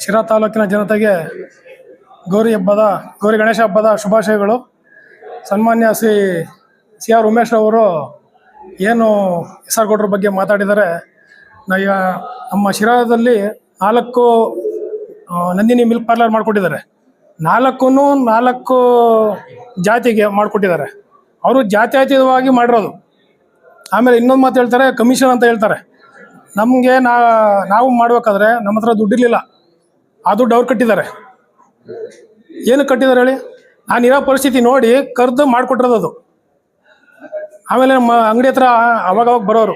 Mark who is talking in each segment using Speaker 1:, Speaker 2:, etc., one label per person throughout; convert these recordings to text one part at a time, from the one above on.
Speaker 1: ಶಿರಾ ತಾಲೂಕಿನ ಜನತೆಗೆ ಗೌರಿ ಗಣೇಶ ಹಬ್ಬದ ಶುಭಾಶಯಗಳು. ಸನ್ಮಾನ್ಯ ಸಿ ಆರ್ ಉಮೇಶ್ ಅವರು ಏನು ಹೆಸರುಗೌಡರ ಬಗ್ಗೆ ಮಾತಾಡಿದ್ದಾರೆ. ಈಗ ನಮ್ಮ ಶಿರಾದಲ್ಲಿ 4 ನಂದಿನಿ ಮಿಲ್ಕ್ ಪಾರ್ಲರ್ ಮಾಡಿಕೊಟ್ಟಿದ್ದಾರೆ. 4 ಜಾತಿಗೆ ಮಾಡಿಕೊಟ್ಟಿದ್ದಾರೆ. ಅವರು ಜಾತ್ಯತೀತವಾಗಿ ಮಾಡಿರೋದು. ಆಮೇಲೆ ಇನ್ನೊಂದು ಮಾತು ಹೇಳ್ತಾರೆ, ಕಮಿಷನ್ ಅಂತ ಹೇಳ್ತಾರೆ. ನಮಗೆ ನಾವು ಮಾಡಬೇಕಾದ್ರೆ ನಮ್ಮ ಹತ್ರ ದುಡ್ಡಿರಲಿಲ್ಲ, ಆ ದುಡ್ಡು ಅವ್ರು ಕಟ್ಟಿದ್ದಾರೆ. ಏನಕ್ಕೆ ಕಟ್ಟಿದ್ದಾರೆ ಹೇಳಿ? ನಾನಿರೋ ಪರಿಸ್ಥಿತಿ ನೋಡಿ ಕರೆದು ಮಾಡಿಕೊಟ್ಟಿರೋದು ಅದು. ಆಮೇಲೆ ನಮ್ಮ ಅಂಗಡಿ ಹತ್ರ ಅವಾಗ ಬರೋರು,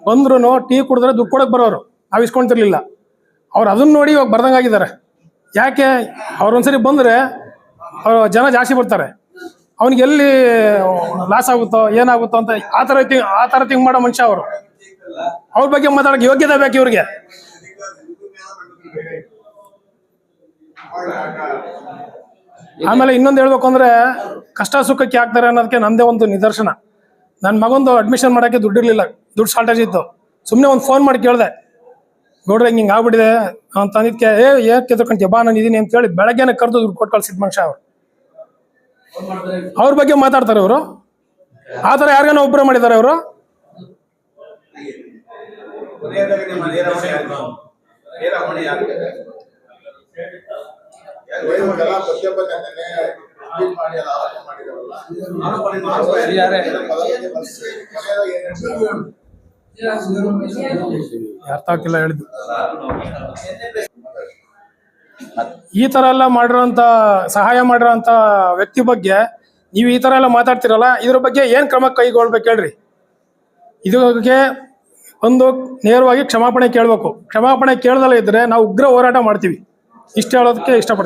Speaker 1: ಬಂದ್ರು ಟೀ ಕುಡಿದ್ರೆ ದುಡ್ಡು ಕೊಡೋಕೆ ಬರೋರು, ನಾವು ಇಸ್ಕೊಳ್ತಿರ್ಲಿಲ್ಲ. ಅವ್ರು ಅದನ್ನು ನೋಡಿ ಇವಾಗ ಬರ್ದಂಗಾಗಿದ್ದಾರೆ. ಯಾಕೆ? ಅವ್ರೊಂದ್ಸರಿ ಬಂದರೆ ಜನ ಜಾಸ್ತಿ ಬರ್ತಾರೆ, ಅವ್ನಿಗೆ ಎಲ್ಲಿ ಲಾಸ್ ಆಗುತ್ತೋ ಏನಾಗುತ್ತೋ ಅಂತ ಆ ಥರ ಥಿಂಕ್ ಮಾಡೋ ಮನುಷ್ಯ ಅವರು. ಅವ್ರ ಬಗ್ಗೆ ಮಾತಾಡೋಕೆ ಯೋಗ್ಯತೆ ಬೇಕು ಇವ್ರಿಗೆ. ಆಮೇಲೆ ಇನ್ನೊಂದು ಹೇಳ್ಬೇಕು ಅಂದರೆ, ಕಷ್ಟ ಸುಖಕ್ಕೆ ಹಾಕ್ತಾರೆ ಅನ್ನೋದಕ್ಕೆ ನಂದೇ ಒಂದು ನಿದರ್ಶನ. ನನ್ನ ಮಗಂದು ಅಡ್ಮಿಷನ್ ಮಾಡೋಕ್ಕೆ ದುಡ್ಡಿರಲಿಲ್ಲ, ದುಡ್ಡು ಶಾರ್ಟೇಜ್ ಇತ್ತು. ಸುಮ್ಮನೆ ಒಂದು ಫೋನ್ ಮಾಡಿ ಕೇಳಿದೆ, ಗೌಡ್ರೆ ಹಿಂಗೆ ಆಗ್ಬಿಟ್ಟಿದೆ ಅಂತ ಅಂದಿದ್ದಕ್ಕೆ, ಏಕೆ ಕೆತ್ಕೊಂತೀಯ ಬಾ ನಾನು ಇದೀನಿ ಅಂತೇಳಿ ಬೆಳಗ್ಗೆನೇ ಕರೆದು ದುಡ್ಡು ಕೊಟ್ಟು ಕಳ್ಸಿದ ಮನುಷ್ಯ ಅವರು. ಅವ್ರ ಬಗ್ಗೆ ಮಾತಾಡ್ತಾರೆ ಅವರು. ಆ ಥರ ಯಾರಿಗಾನ ಒಬ್ಬರು ಮಾಡಿದ್ದಾರೆ ಅವರು. ಅರ್ಥ ಆಗ್ತಿಲ್ಲ ಹೇಳಿದ್ದು. ಈ ಥರ ಎಲ್ಲ ಮಾಡಿರೋಂಥ ಸಹಾಯ ಮಾಡಿರೋಂಥ ವ್ಯಕ್ತಿ ಬಗ್ಗೆ ನೀವು ಈ ಥರ ಎಲ್ಲ ಮಾತಾಡ್ತಿರಲ್ಲ, ಇದ್ರ ಬಗ್ಗೆ ಏನು ಕ್ರಮ ಕೈಗೊಳ್ಬೇಕು ಹೇಳ್ರಿ. ಇದಕ್ಕೆ ಒಂದು ನೇರವಾಗಿ ಕ್ಷಮಾಪಣೆ ಕೇಳಬೇಕು. ಕ್ಷಮಾಪಣೆ ಕೇಳ್ದಲ್ಲ ಇದ್ದರೆ ನಾವು ಉಗ್ರ ಹೋರಾಟ ಮಾಡ್ತೀವಿ. ಇಷ್ಟು ಹೇಳೋದಕ್ಕೆ ಇಷ್ಟಪಡ್ತೀವಿ.